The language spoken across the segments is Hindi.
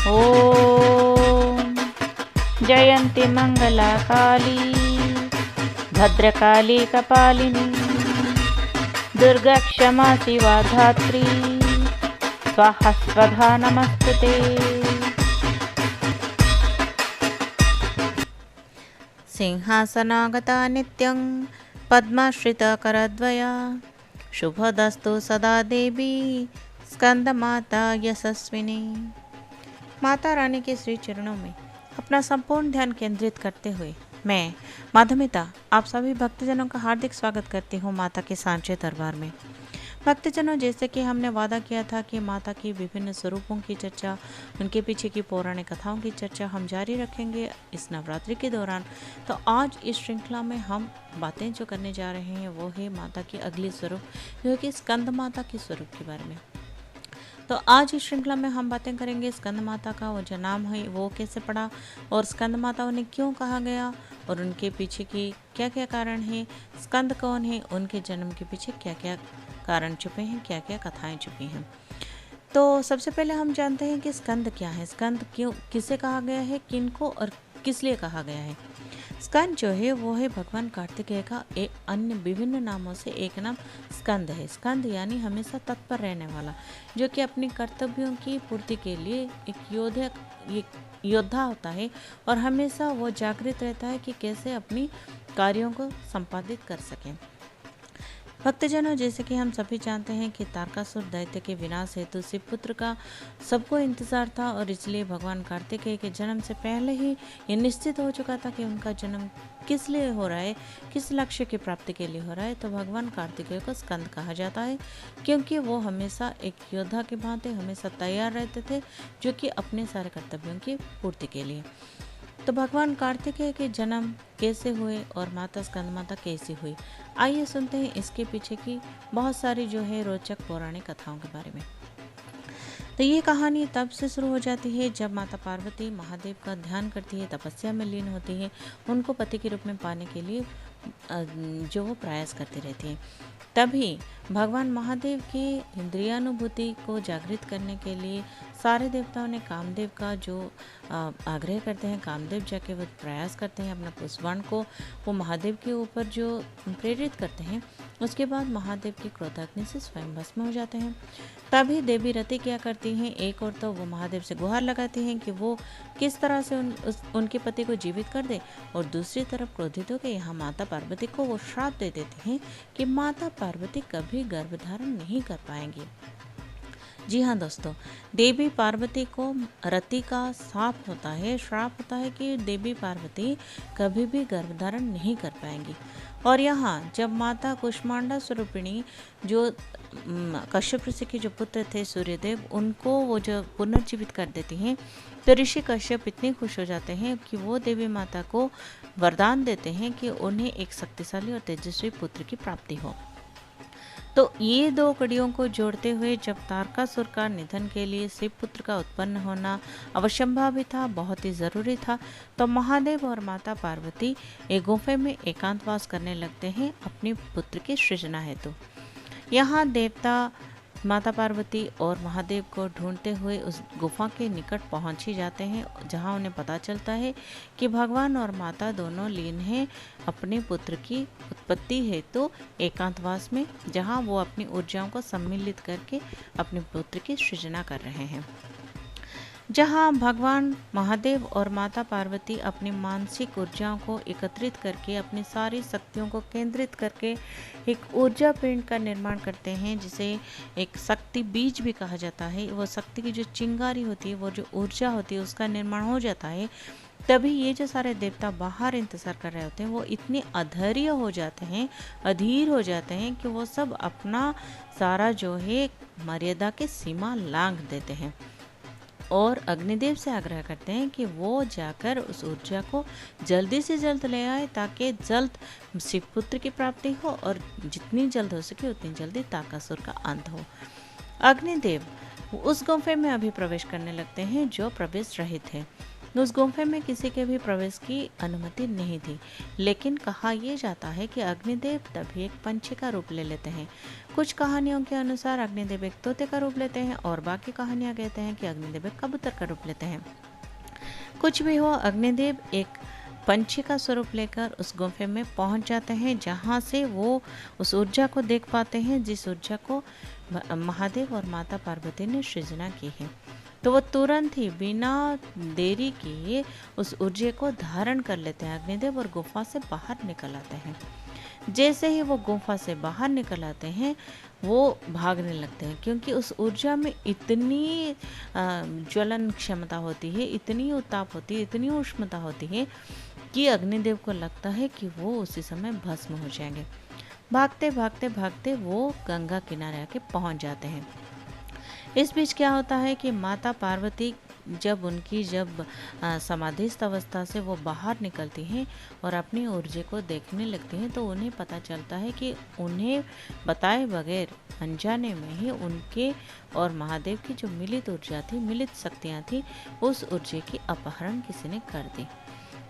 ॐ जयन्ति मंगला काली भद्रकाली कपालिनी दुर्गा क्षमा शिवा धात्री स्वाहा स्वधा नमस्तुते। सिंहासनागता नित्यं पद्माश्रिता करद्वया शुभदस्तु सदा देवी स्कंदमाता यशस्विनी। माता रानी के श्री चरणों में अपना संपूर्ण ध्यान केंद्रित करते हुए मैं माधमिता आप सभी भक्तजनों का हार्दिक स्वागत करती हूँ माता के सांचे दरबार में। भक्तजनों, जैसे कि हमने वादा किया था कि माता की विभिन्न स्वरूपों की चर्चा, उनके पीछे की पौराणिक कथाओं की चर्चा हम जारी रखेंगे इस नवरात्रि के दौरान। तो आज इस श्रृंखला में हम बातें जो करने जा रहे हैं वो है माता की अगली स्वरूप, जो कि स्कंद माता की स्वरूप के बारे में। तो आज इस श्रृंखला में हम बातें करेंगे स्कंद माता का वो जो नाम है वो कैसे पड़ा, और स्कंद माता उन्हें क्यों कहा गया, और उनके पीछे की क्या क्या कारण है, स्कंद कौन है, उनके जन्म के पीछे क्या क्या कारण छुपे हैं, क्या क्या कथाएं छुपी हैं। तो सबसे पहले हम जानते हैं कि स्कंद क्या है, स्कंद क्यों किसे कहा गया है, किनको और किस लिए कहा गया है। स्कंद जो है वो है भगवान कार्तिकेय का एक अन्य विभिन्न नामों से एक नाम स्कंद है। स्कंद यानी हमेशा तत्पर रहने वाला, जो कि अपनी कर्तव्यों की पूर्ति के लिए एक योद्धा होता है और हमेशा वो जागृत रहता है कि कैसे अपनी कार्यों को संपादित कर सकें। भक्तजनों, जैसे कि हम सभी जानते हैं कि तारकासुर दैत्य के विनाश हेतु शिव पुत्र का सबको इंतजार था, और इसलिए भगवान कार्तिकेय के जन्म से पहले ही ये निश्चित हो चुका था कि उनका जन्म किस लिए हो रहा है, किस लक्ष्य की प्राप्ति के लिए हो रहा है। तो भगवान कार्तिकेय को स्कंद कहा जाता है, क्योंकि वो हमेशा एक योद्धा की भांति हमेशा तैयार रहते थे, जो कि अपने सारे कर्तव्यों की पूर्ति के लिए। तो भगवान कार्तिकेय के जन्म कैसे हुए और माता स्कंद माता कैसी हुई, आइए सुनते हैं इसके पीछे की बहुत सारी जो है रोचक पौराणिक कथाओं के बारे में। तो ये कहानी तब से शुरू हो जाती है जब माता पार्वती महादेव का ध्यान करती है, तपस्या में लीन होती है, उनको पति के रूप में पाने के लिए जो वो प्रयास करती रहती है। तभी भगवान महादेव की इंद्रियानुभूति को जागृत करने के लिए सारे देवताओं ने कामदेव का जो आग्रह करते हैं, कामदेव जाके वो प्रयास करते हैं अपना पुष्पबाण को वो महादेव के ऊपर जो प्रेरित करते हैं। उसके बाद महादेव की क्रोधाग्नि से स्वयं भस्म हो जाते हैं। तभी देवी रति क्या करती हैं, एक और तो वो महादेव से गुहार लगाती हैं कि वो किस तरह से उनके पति को जीवित कर दे, और दूसरी तरफ क्रोधित होकर यहाँ माता पार्वती को वो श्राप दे देते हैं कि माता पार्वती कभी गर्भ धारण नहीं कर पाएंगी। जी हाँ दोस्तों, देवी पार्वती को रति का श्राप होता है कि देवी पार्वती कभी भी गर्भधारण नहीं कर पाएंगी। और यहाँ जब माता कुष्मांडा स्वरूपिणी जो कश्यप ऋषि के जो पुत्र थे सूर्यदेव, उनको वो जो पुनर्जीवित कर देती हैं, तो ऋषि कश्यप इतने खुश हो जाते हैं कि वो देवी माता को वरदान देते हैं कि उन्हें एक शक्तिशाली और तेजस्वी पुत्र की प्राप्ति हो। तो ये दो कड़ियों को जोड़ते हुए जब तारकासुर का निधन के लिए शिव पुत्र का उत्पन्न होना अवश्यंभावी था, बहुत ही ज़रूरी था, तो महादेव और माता पार्वती एक गुफे में एकांतवास करने लगते हैं अपने पुत्र की सृजना हेतु। यहाँ देवता माता पार्वती और महादेव को ढूंढते हुए उस गुफा के निकट पहुंच ही जाते हैं, जहां उन्हें पता चलता है कि भगवान और माता दोनों लीन हैं अपने पुत्र की उत्पत्ति हेतु एकांतवास में, जहां वो अपनी ऊर्जाओं को सम्मिलित करके अपने पुत्र की सृजना कर रहे हैं। जहां भगवान महादेव और माता पार्वती अपनी मानसिक ऊर्जाओं को एकत्रित करके अपनी सारी शक्तियों को केंद्रित करके एक ऊर्जा पिंड का निर्माण करते हैं, जिसे एक शक्ति बीज भी कहा जाता है। वो शक्ति की जो चिंगारी होती है, वो जो ऊर्जा होती है, उसका निर्माण हो जाता है। तभी ये जो सारे देवता बाहर इंतजार कर रहे होते हैं, वो इतने अधैर्य हो जाते हैं, अधीर हो जाते हैं कि वो सब अपना सारा जो है मर्यादा की सीमा लांघ देते हैं और अग्निदेव से आग्रह करते हैं कि वो जाकर उस ऊर्जा को जल्दी से जल्द ले आए, ताकि जल्द शिवपुत्र की प्राप्ति हो और जितनी जल्द हो सके उतनी जल्दी तारकासुर का अंत हो। अग्निदेव उस गुफे में अभी प्रवेश करने लगते हैं जो प्रवेश रहित है। उस गुफा में किसी के भी प्रवेश की अनुमति नहीं थी, लेकिन कहा यह जाता है कि अग्निदेव तभी एक पंछी का रूप ले लेते हैं। कुछ कहानियों के अनुसार अग्निदेव एक तोते का रूप लेते हैं और बाकी कहानियां कहते हैं कि अग्निदेव एक कबूतर का रूप लेते हैं। कुछ भी हो, अग्निदेव एक पंछी का स्वरूप लेकर उस गुफे में पहुंच जाते हैं, जहां से वो उस ऊर्जा को देख पाते हैं जिस ऊर्जा को महादेव और माता पार्वती ने सृजना की है। तो वो तुरंत ही बिना देरी किए उस ऊर्जा को धारण कर लेते हैं अग्निदेव और गुफा से बाहर निकल आते हैं। जैसे ही वो गुफा से बाहर निकल आते हैं वो भागने लगते हैं, क्योंकि उस ऊर्जा में इतनी ज्वलन क्षमता होती है, इतनी उताप होती है, इतनी उष्णता होती है कि अग्निदेव को लगता है कि वो उसी समय भस्म हो जाएंगे। भागते भागते भागते वो गंगा किनारे आके पहुंच जाते हैं। इस बीच क्या होता है कि माता पार्वती जब समाधिस्थ अवस्था से वो बाहर निकलती हैं और अपनी ऊर्जा को देखने लगती हैं, तो उन्हें पता चलता है कि उन्हें बताए बगैर अनजाने में ही उनके और महादेव की जो मिलित ऊर्जा थी, मिलित शक्तियाँ थी, उस ऊर्जा की अपहरण किसी ने कर दी।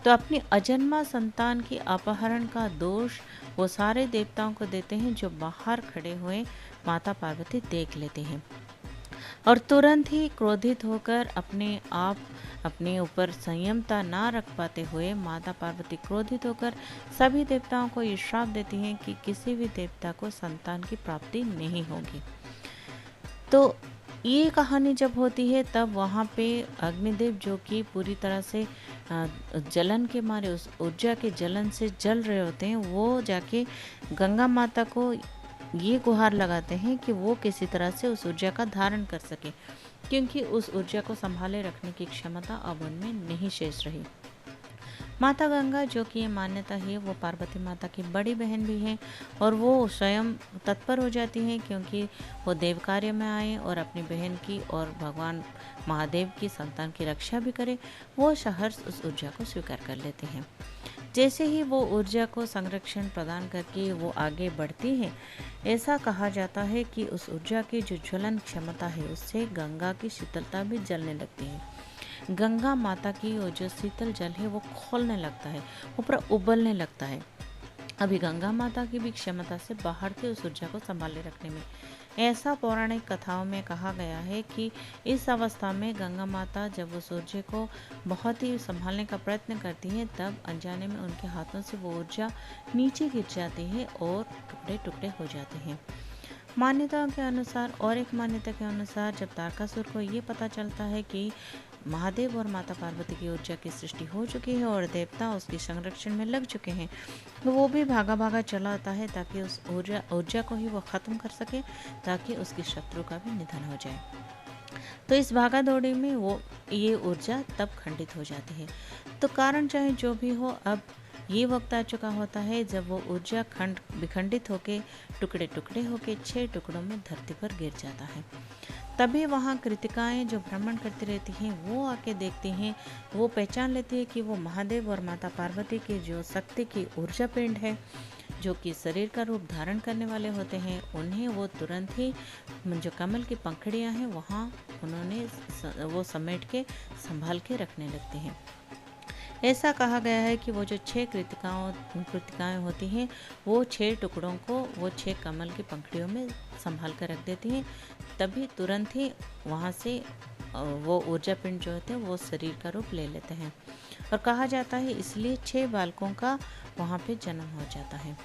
तो अपनी अजन्मा संतान की अपहरण का दोष वो सारे देवताओं को देते हैं, जो बाहर खड़े हुए माता पार्वती देख लेते हैं और तुरंत ही क्रोधित होकर अपने ऊपर संयमता ना रख पाते हुए माता पार्वती क्रोधित होकर सभी देवताओं को ये श्राप देती हैं कि किसी भी देवता को संतान की प्राप्ति नहीं होगी। तो ये कहानी जब होती है तब वहाँ पे अग्निदेव, जो कि पूरी तरह से जलन के मारे, उस ऊर्जा के जलन से जल रहे होते हैं, वो जाके गंगा माता को ये गुहार लगाते हैं कि वो किसी तरह से उस ऊर्जा का धारण कर सके, क्योंकि उस ऊर्जा को संभाले रखने की क्षमता अब उनमें नहीं शेष रही। माता गंगा, जो कि ये मान्यता है, वो पार्वती माता की बड़ी बहन भी हैं और वो स्वयं तत्पर हो जाती हैं, क्योंकि वो देव कार्य में आए और अपनी बहन की और भगवान महादेव की संतान की रक्षा भी करें। वो सहर्ष उस ऊर्जा को स्वीकार कर लेते हैं। जैसे ही वो ऊर्जा को संरक्षण प्रदान करके वो आगे बढ़ती है, ऐसा कहा जाता है कि उस ऊर्जा की जो ज्वलन क्षमता है, उससे गंगा की शीतलता भी जलने लगती है। गंगा माता की वो जो शीतल जल है वो खोलने लगता है, वो पूरा उबलने लगता है। अभी गंगा माता की भी क्षमता से बाहर थी उस ऊर्जा को संभाले रखने में। ऐसा पौराणिक कथाओं में कहा गया है कि इस अवस्था में गंगा माता जब उस ऊर्जा को बहुत ही संभालने का प्रयत्न करती है, तब अनजाने में उनके हाथों से वो ऊर्जा नीचे गिर जाती है और टुकड़े टुकड़े हो जाते हैं। मान्यताओं के अनुसार, और एक मान्यता के अनुसार, जब तारकासुर को ये पता चलता है कि महादेव और माता पार्वती की ऊर्जा की सृष्टि हो चुकी है और देवता उसके संरक्षण में लग चुके हैं, तो वो भी भागा भागा चला आता है ताकि उस ऊर्जा को ही वो ख़त्म कर सके, ताकि उसकी शत्रु का भी निधन हो जाए। तो इस भागा दौड़ी में वो ये ऊर्जा तब खंडित हो जाती है। तो कारण चाहे जो भी हो, अब ये वक्त आ चुका होता है जब वो ऊर्जा विखंडित होके टुकड़े टुकड़े होके 6 टुकड़ों में धरती पर गिर जाता है। तभी वहाँ कृतिकाएं जो भ्रमण करती रहती हैं, वो आके देखती हैं, वो पहचान लेती है कि वो महादेव और माता पार्वती की जो शक्ति की ऊर्जा पिंड है, जो कि शरीर का रूप धारण करने वाले होते हैं, उन्हें वो तुरंत ही जो कमल की पंखुड़ियाँ हैं वहाँ उन्होंने वो समेट के संभाल के रखने लगते हैं। ऐसा कहा गया है कि वो जो 6 कृतिकाएँ होती हैं, वो 6 टुकड़ों को वो 6 कमल की पंखुड़ियों में संभाल कर रख देती हैं। तभी तुरंत ही वहाँ से वो ऊर्जा पिंड जो होते हैं वो शरीर का रूप ले लेते हैं और कहा जाता है इसलिए 6 बालकों का वहाँ पे जन्म हो जाता है।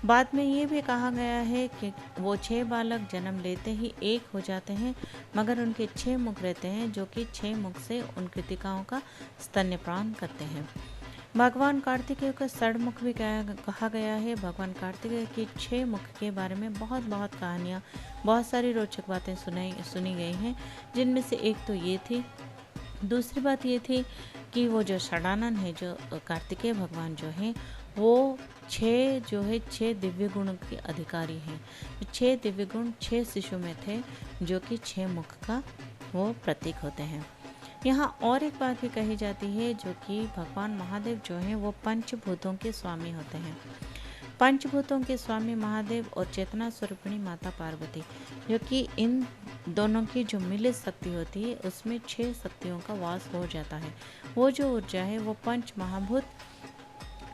बाद में ये भी कहा गया है कि वो 6 बालक जन्म लेते ही एक हो जाते हैं, मगर उनके 6 मुख रहते हैं, जो कि 6 मुख से उन कृतिकाओं का स्तन्यपान करते हैं। भगवान कार्तिकेय का षडमुख भी कहा गया है। भगवान कार्तिकेय के 6 मुख के बारे में बहुत कहानियाँ, बहुत सारी रोचक बातें सुनी गई हैं, जिनमें से एक तो ये थी। दूसरी बात ये थी कि वो जो षडानन है, जो कार्तिकेय भगवान जो हैं, वो 6 दिव्य गुण के अधिकारी हैं। 6 दिव्य गुण 6 शिशु में थे, जो कि 6 मुख का वो प्रतीक होते हैं। यहाँ और एक बात भी कही जाती है, जो कि भगवान महादेव जो हैं वो पंचभूतों के स्वामी होते हैं। पंचभूतों के स्वामी महादेव और चेतना स्वरूपिणी माता पार्वती, जो कि इन दोनों की जो मिलित शक्ति होती है उसमें 6 शक्तियों का वास हो जाता है। वो जो ऊर्जा है वो पंच महाभूत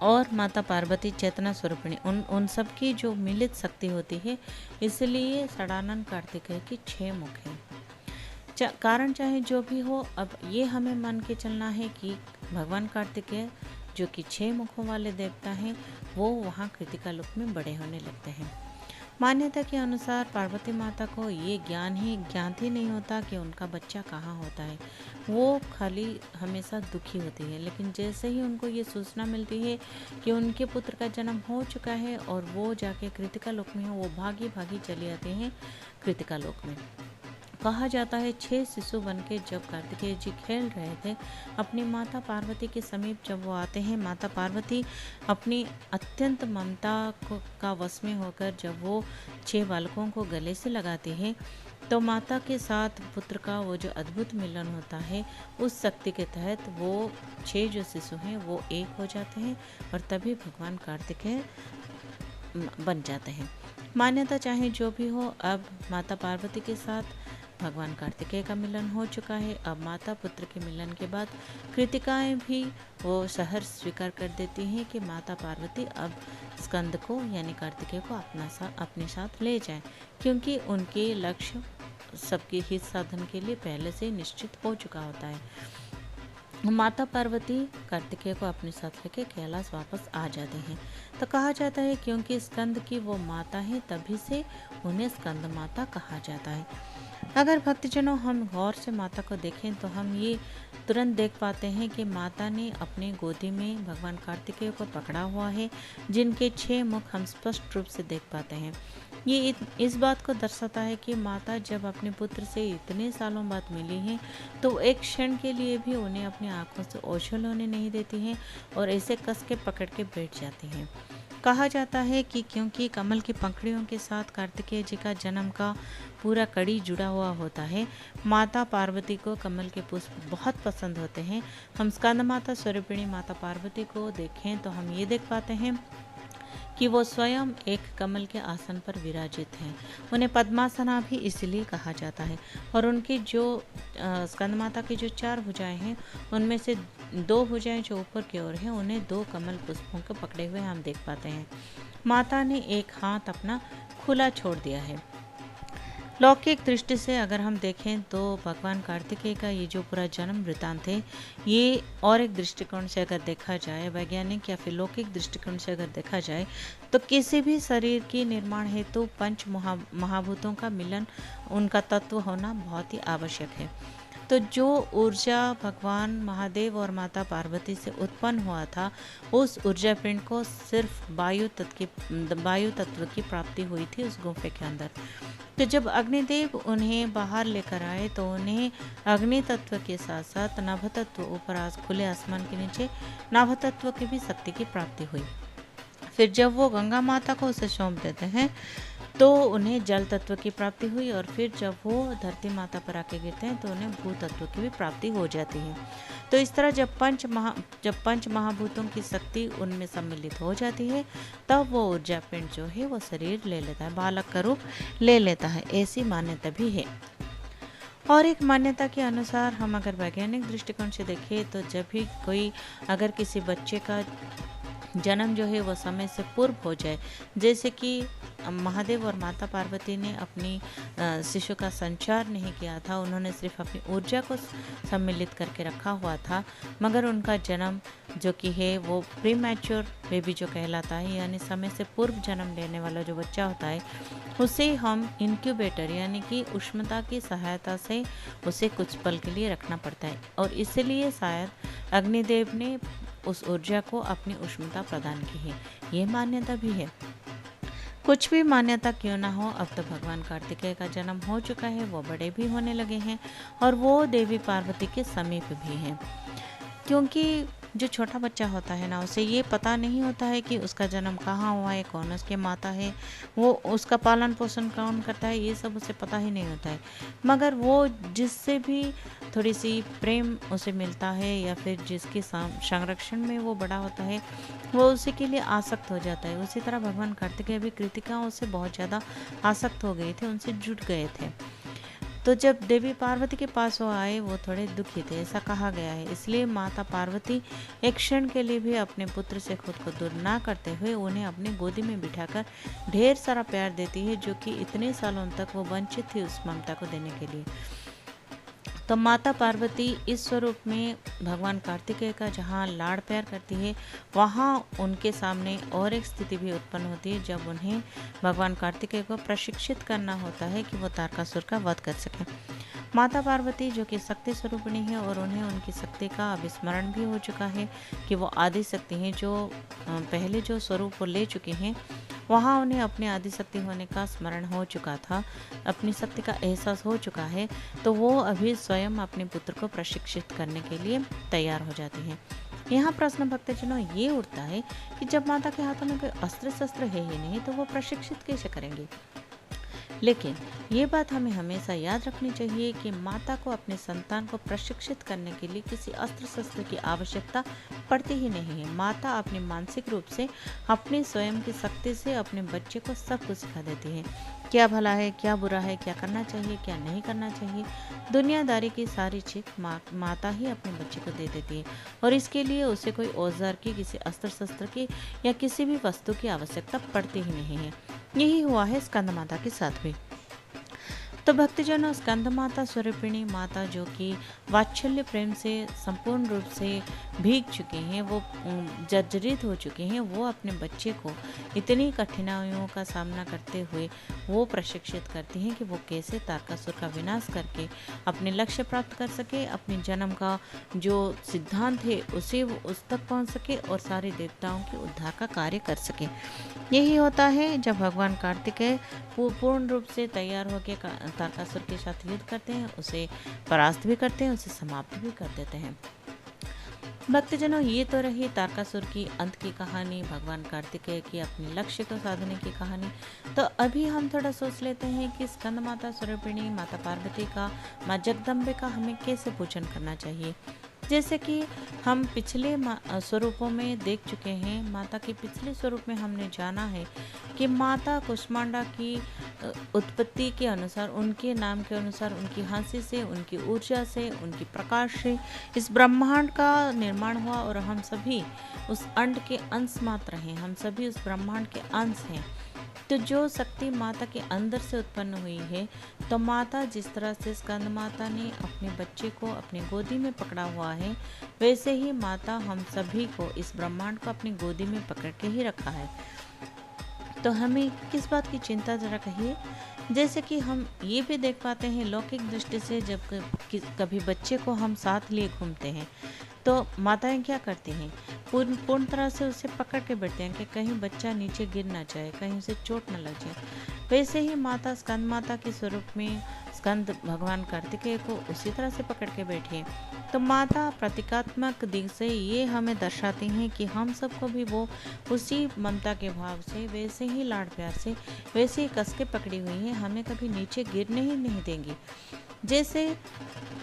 और माता पार्वती चेतना स्वरूपिणी उन सब की जो मिलित शक्ति होती है, इसलिए षडानन कार्तिकेय की 6 मुख हैं। कारण चाहे जो भी हो, अब ये हमें मान के चलना है कि भगवान कार्तिकेय जो कि 6 मुखों वाले देवता हैं, वो वहाँ कृतिका लोक में बड़े होने लगते हैं। मान्यता के अनुसार पार्वती माता को ये ज्ञान ही नहीं होता कि उनका बच्चा कहाँ होता है। वो खाली हमेशा दुखी होती है, लेकिन जैसे ही उनको ये सूचना मिलती है कि उनके पुत्र का जन्म हो चुका है और वो जाके कृतिका लोक में है, वो भागी भागी चले आते हैं कृतिका लोक में। कहा जाता है 6 शिशु बनके जब कार्तिकेय जी खेल रहे थे अपनी माता पार्वती के समीप, जब वो आते हैं, माता पार्वती अपनी अत्यंत ममता का वश में होकर जब वो 6 बालकों को गले से लगाती है, तो माता के साथ पुत्र का वो जो अद्भुत मिलन होता है, उस शक्ति के तहत वो 6 जो शिशु हैं वो एक हो जाते हैं और तभी भगवान कार्तिकेय बन जाते हैं। मान्यता चाहे जो भी हो, अब माता पार्वती के साथ भगवान कार्तिकेय का मिलन हो चुका है। अब माता पुत्र के मिलन के बाद कृतिकाएं भी वो सहर्ष स्वीकार कर देती हैं कि माता पार्वती अब स्कंद को यानी कार्तिकेय को अपने साथ ले जाएं, क्योंकि उनके लक्ष्य सबके हित साधन के लिए पहले से निश्चित हो चुका होता है। माता पार्वती कार्तिकेय को अपने साथ लेके कैलाश वापस आ जाते हैं। तो कहा जाता है क्योंकि स्कंद की वो माता है, तभी से उन्हें स्कंद माता कहा जाता है। अगर भक्तजनों हम गौर से माता को देखें तो हम ये तुरंत देख पाते हैं कि माता ने अपने गोदी में भगवान कार्तिकेय को पकड़ा हुआ है, जिनके 6 मुख हम स्पष्ट रूप से देख पाते हैं। ये इस बात को दर्शाता है कि माता जब अपने पुत्र से इतने सालों बाद मिली हैं, तो एक क्षण के लिए भी उन्हें अपनी आंखों से ओझल होने नहीं देती हैं और ऐसे कस के पकड़ के बैठ जाती हैं। कहा जाता है कि क्योंकि कमल की पंखुड़ियों के साथ कार्तिकेय जी का जन्म का पूरा कड़ी जुड़ा हुआ होता है, माता पार्वती को कमल के पुष्प बहुत पसंद होते हैं। हम स्कंद माता स्वरूपिणी माता पार्वती को देखें तो हम ये देख पाते हैं कि वो स्वयं एक कमल के आसन पर विराजित हैं। उन्हें पद्मासना भी इसलिए कहा जाता है और उनकी जो स्कंद माता की जो 4 भुजाएं हैं, उनमें से 2 भुजाएं जो ऊपर की ओर हैं, उन्हें 2 कमल पुष्पों को पकड़े हुए हम देख पाते हैं। माता ने एक हाथ अपना खुला छोड़ दिया है। लौकिक दृष्टि से अगर हम देखें तो भगवान कार्तिकेय का ये जो पूरा जन्म वृतांत है, ये और एक दृष्टिकोण से अगर देखा जाए, वैज्ञानिक या फिर लौकिक दृष्टिकोण से अगर देखा जाए, तो किसी भी शरीर की निर्माण हेतु पंच महाभूतों का मिलन, उनका तत्व होना बहुत ही आवश्यक है। तो जो ऊर्जा भगवान महादेव और माता पार्वती से उत्पन्न हुआ था, उस ऊर्जा पिंड को सिर्फ वायु तत्व की प्राप्ति हुई थी उस गुफे के अंदर। तो जब अग्निदेव उन्हें बाहर लेकर आए तो उन्हें अग्नि तत्व के साथ साथ नभ तत्व ऊपर खुले आसमान के नीचे नभ तत्व की भी शक्ति की प्राप्ति हुई। फिर जब वो गंगा माता को उसे सौंप देते हैं तो उन्हें जल तत्व की प्राप्ति हुई और फिर जब वो धरती माता पर आके गिरते हैं तो उन्हें भू तत्व की भी प्राप्ति हो जाती है। तो इस तरह जब पंच महाभूतों की शक्ति उनमें सम्मिलित हो जाती है, तब वो ऊर्जा पिंड जो है वो शरीर ले लेता है, बालक का रूप ले लेता है। ऐसी मान्यता भी है। और एक मान्यता के अनुसार हम अगर वैज्ञानिक दृष्टिकोण से देखें तो जब भी कोई अगर किसी बच्चे का जन्म जो है वो समय से पूर्व हो जाए, जैसे कि महादेव और माता पार्वती ने अपनी शिशु का संचार नहीं किया था, उन्होंने सिर्फ अपनी ऊर्जा को सम्मिलित करके रखा हुआ था, मगर उनका जन्म जो कि है वो प्री मैच्योर बेबी जो कहलाता है, यानी समय से पूर्व जन्म लेने वाला जो बच्चा होता है, उसे हम इंक्यूबेटर यानी कि उष्णता की सहायता से उसे कुछ पल के लिए रखना पड़ता है और इसलिए शायद अग्निदेव ने उस ऊर्जा को अपनी उष्णता प्रदान की है। ये मान्यता भी है। कुछ भी मान्यता क्यों ना हो, अब तो भगवान कार्तिकेय का जन्म हो चुका है, वो बड़े भी होने लगे हैं और वो देवी पार्वती के समीप भी हैं, क्योंकि जो छोटा बच्चा होता है ना, उसे ये पता नहीं होता है कि उसका जन्म कहाँ हुआ है, कौन उसके माता है, वो उसका पालन पोषण कौन करता है, ये सब उसे पता ही नहीं होता है। मगर वो जिससे भी थोड़ी सी प्रेम उसे मिलता है या फिर जिसके संरक्षण में वो बड़ा होता है, वो उसी के लिए आसक्त हो जाता है। उसी तरह भगवान कार्तिकेय भी कृतिकाओं से बहुत ज़्यादा आसक्त हो गए थे, उनसे जुट गए थे। तो जब देवी पार्वती के पास वो आए, वो थोड़े दुखी थे, ऐसा कहा गया है। इसलिए माता पार्वती एक क्षण के लिए भी अपने पुत्र से खुद को दूर ना करते हुए उन्हें अपनी गोदी में बिठाकर ढेर सारा प्यार देती है, जो कि इतने सालों तक वो वंचित थी उस ममता को देने के लिए। तो माता पार्वती इस स्वरूप में भगवान कार्तिकेय का जहाँ लाड़ प्यार करती है, वहाँ उनके सामने और एक स्थिति भी उत्पन्न होती है, जब उन्हें भगवान कार्तिकेय को प्रशिक्षित करना होता है कि वो तारकासुर का वध कर सकें। माता पार्वती जो कि शक्ति स्वरूपिणी है, और उन्हें उनकी शक्ति का अभिस्मरण भी हो चुका है कि वो आदि शक्ति हैं, जो पहले जो स्वरूप वो ले चुके हैं, वहाँ उन्हें अपने आदिशक्ति होने का स्मरण हो चुका था, अपनी शक्ति का एहसास हो चुका है। तो वो अभी स्वयं अपने पुत्र को प्रशिक्षित करने के लिए तैयार हो जाती हैं। यहाँ प्रश्न भक्तजनों ये उठता है कि जब माता के हाथों में कोई अस्त्र शस्त्र है ही नहीं, तो वो प्रशिक्षित कैसे करेंगे। लेकिन ये बात हमें हमेशा याद रखनी चाहिए कि माता को अपने संतान को प्रशिक्षित करने के लिए किसी अस्त्र शस्त्र की आवश्यकता पड़ती ही नहीं है। माता अपने मानसिक रूप से, अपने स्वयं की शक्ति से अपने बच्चे को सब कुछ सिखा देती है। क्या भला है, क्या बुरा है, क्या करना चाहिए, क्या नहीं करना चाहिए, दुनियादारी की सारी चीज माता ही अपने बच्चे को दे देती है, और इसके लिए उसे कोई औजार की, किसी अस्त्र शस्त्र की या किसी भी वस्तु की आवश्यकता पड़ती ही नहीं है। यही हुआ है स्कंद माता के साथ भी। तो भक्तजनों, स्कंद माता स्वरूपिणी माता जो कि वात्सल्य प्रेम से संपूर्ण रूप से भीग चुके हैं, वो जर्जरित हो चुके हैं, वो अपने बच्चे को इतनी कठिनाइयों का सामना करते हुए वो प्रशिक्षित करती हैं कि वो कैसे तारकासुर का विनाश करके अपने लक्ष्य प्राप्त कर सके, अपने जन्म का जो सिद्धांत है उसे वो उस तक पहुंच सके और सारे देवताओं के उद्धार का कार्य कर सके। यही होता है जब भगवान कार्तिकेय पूर्ण रूप से तैयार होकर तारकासुर के साथ युद्ध करते हैं, उसे परास्त भी करते हैं, उसे समाप्त भी कर देते हैं। भक्तजनों, ये तो रही तारकासुर की अंत की कहानी, भगवान कार्तिकेय की अपने लक्ष्य को साधने की कहानी। तो अभी हम थोड़ा सोच लेते हैं कि स्कंद माता स्वरूपिणी माता पार्वती का, माँ जगदम्बे का हमें कैसे पूजन करना चाहिए। जैसे कि हम पिछले स्वरूपों में देख चुके हैं, माता के पिछले स्वरूप में हमने जाना है कि माता कुष्मांडा की उत्पत्ति के अनुसार, उनके नाम के अनुसार, उनकी हंसी से, उनकी ऊर्जा से, उनकी प्रकाश से इस ब्रह्मांड का निर्माण हुआ, और हम सभी उस अंड के अंश मात्र हैं, हम सभी उस ब्रह्मांड के अंश हैं। तो जो शक्ति माता के अंदर से उत्पन्न हुई है, तो माता जिस तरह से स्कंद माता ने अपने बच्चे को अपनी गोदी में पकड़ा हुआ है, वैसे ही माता हम सभी को, इस ब्रह्मांड को अपनी गोदी में पकड़ के ही रखा है। तो हमें किस बात की चिंता जरा कहिए। जैसे कि हम ये भी देख पाते हैं लौकिक दृष्टि से, जब कभी बच्चे को हम साथ लिए घूमते हैं, तो माताएं क्या करती हैं, पूर्ण तरह से उसे पकड़ के बैठते हैं कि कहीं बच्चा नीचे गिर ना जाए, कहीं उसे चोट न लग जाए। वैसे ही माता स्कंद माता के स्वरूप में स्कंद भगवान कार्तिकेय को उसी तरह से पकड़ के बैठी है। तो माता प्रतीकात्मक दिग से ये हमें दर्शाती हैं कि हम सबको भी वो उसी ममता के भाव से, वैसे ही लाड़ प्यार से, वैसे ही कस के पकड़ी हुई हैं, हमें कभी नीचे गिरने ही नहीं देंगी। जैसे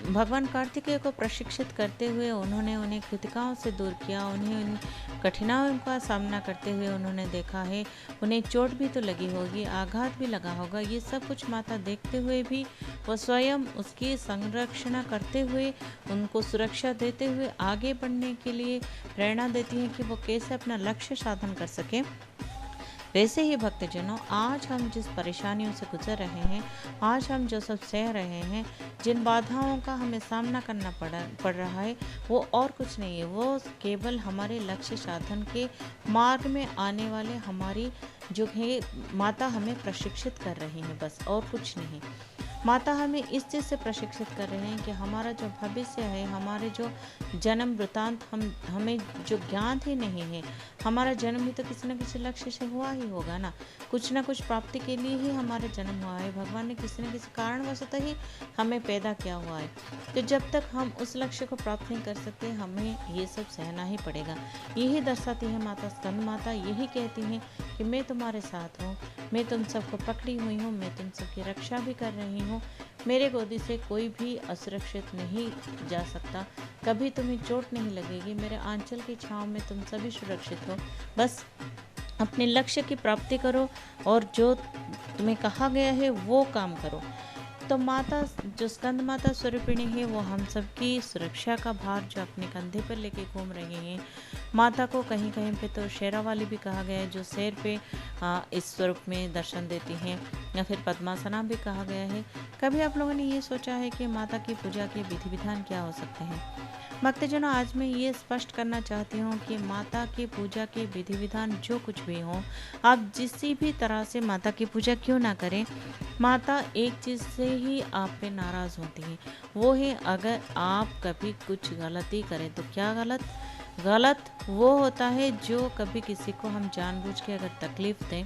भगवान कार्तिकेय को प्रशिक्षित करते हुए उन्होंने उन्हें कृतिकाओं से दूर किया, उन्हें उन कठिनाइयों का सामना करते हुए उन्होंने देखा है, उन्हें चोट भी तो लगी होगी, आघात भी लगा होगा, ये सब कुछ माता देखते हुए भी वो स्वयं उसकी संरक्षण करते हुए, उनको सुरक्षा देते हुए आगे बढ़ने के लिए प्रेरणा देती है कि वो कैसे अपना लक्ष्य साधन कर सके। वैसे ही भक्तजनों, आज हम जिस परेशानियों से गुजर रहे हैं, आज हम जो सब सह रहे हैं, जिन बाधाओं का हमें सामना करना पड़ रहा है, वो और कुछ नहीं है, वो केवल हमारे लक्ष्य साधन के मार्ग में आने वाले हमारी जो है माता हमें प्रशिक्षित कर रही हैं, बस और कुछ नहीं। माता हमें इस चीज़ से प्रशिक्षित कर रहे हैं कि हमारा जो भविष्य है, हमारे जो जन्म वृतांत हमें जो ज्ञान ही नहीं है, हमारा जन्म ही तो किसी न किसी लक्ष्य से हुआ ही होगा ना, कुछ ना कुछ प्राप्ति के लिए ही हमारा जन्म हुआ है। भगवान ने किसी न किसी कारणवशतः ही हमें पैदा किया हुआ है। तो जब तक हम उस लक्ष्य को प्राप्त नहीं कर सकते, हमें ये सब सहना ही पड़ेगा। यही दर्शाती है माता स्कंद माता, यही कहती हैं कि मैं तुम्हारे साथ हूँ, मैं तुम सबको पकड़ी हुई हूँ, मैं तुम सबकी रक्षा भी कर रही हूँ। मेरे गोदी से कोई भी असुरक्षित नहीं जा सकता, कभी तुम्हें चोट नहीं लगेगी, मेरे आंचल की छांव में तुम सभी सुरक्षित हो। बस अपने लक्ष्य की प्राप्ति करो और जो तुम्हें कहा गया है वो काम करो। तो माता जो स्कंद माता स्वरूपिणी है, वो हम सबकी सुरक्षा का भार जो अपने कंधे पर लेके घूम रहे हैं। माता को कहीं कहीं पे तो शेरा वाली भी कहा गया है, जो शेर पे इस स्वरूप में दर्शन देती हैं, या फिर पद्मासना भी कहा गया है। कभी आप लोगों ने ये सोचा है कि माता की पूजा के विधि विधान क्या हो सकते हैं? भक्तजनों, आज मैं ये स्पष्ट करना चाहती हूँ कि माता की पूजा के विधि विधान जो कुछ भी हो, आप जिस भी तरह से माता की पूजा क्यों ना करें, माता एक चीज़ से ही आप पे नाराज़ होती है, वो है अगर आप कभी कुछ गलती करें। तो क्या गलत? गलत वो होता है जो कभी किसी को हम जानबूझ के अगर तकलीफ़ दें,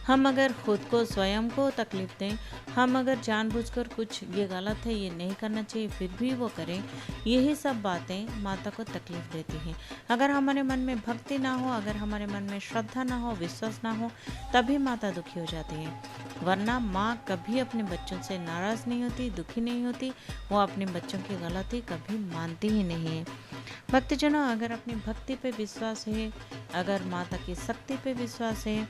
हम अगर खुद को स्वयं को तकलीफ दें, हम अगर जानबूझकर कुछ ये गलत है, ये नहीं करना चाहिए, फिर भी वो करें, यही सब बातें माता को तकलीफ देती हैं। अगर हमारे मन में भक्ति ना हो, अगर हमारे मन में श्रद्धा ना हो, विश्वास ना हो, तभी माता दुखी हो जाती है। वरना माँ कभी अपने बच्चों से नाराज़ नहीं होती, दुखी नहीं होती, वो अपने बच्चों की गलती कभी मानती ही नहीं है। भक्तजनों, अगर अपनी भक्ति पे विश्वास है, अगर माता की शक्ति पे विश्वास है,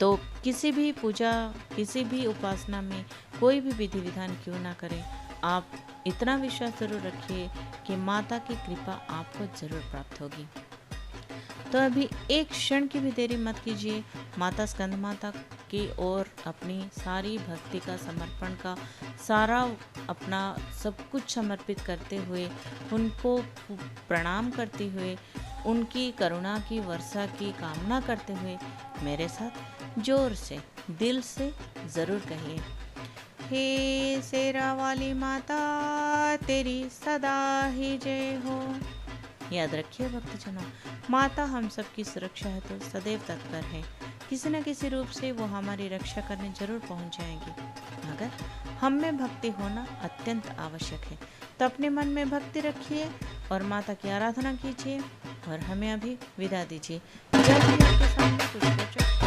तो किसी भी पूजा, किसी भी उपासना में कोई भी विधि विधान क्यों ना करें, आप इतना विश्वास जरूर रखिए कि माता की कृपा आपको जरूर प्राप्त होगी। तो अभी एक क्षण की भी देरी मत कीजिए, माता स्कंद माता की ओर अपनी सारी भक्ति का, समर्पण का, सारा अपना सब कुछ समर्पित करते हुए, उनको प्रणाम करते हुए, उनकी करुणा की वर्षा की कामना करते हुए मेरे साथ जोर से, दिल से ज़रूर कहिए, हे शेरा वाली माता, तेरी सदा ही जय हो। याद रखिए भक्तजनों, माता हम सबकी सुरक्षा है तो सदैव तत्पर है, किसी न किसी रूप से वो हमारी रक्षा करने जरूर पहुंच जाएंगी। मगर हम में भक्ति होना अत्यंत आवश्यक है। तो अपने मन में भक्ति रखिए और माता की आराधना कीजिए और हमें अभी विदा दीजिए। जल्द ही आपके सामने कुछ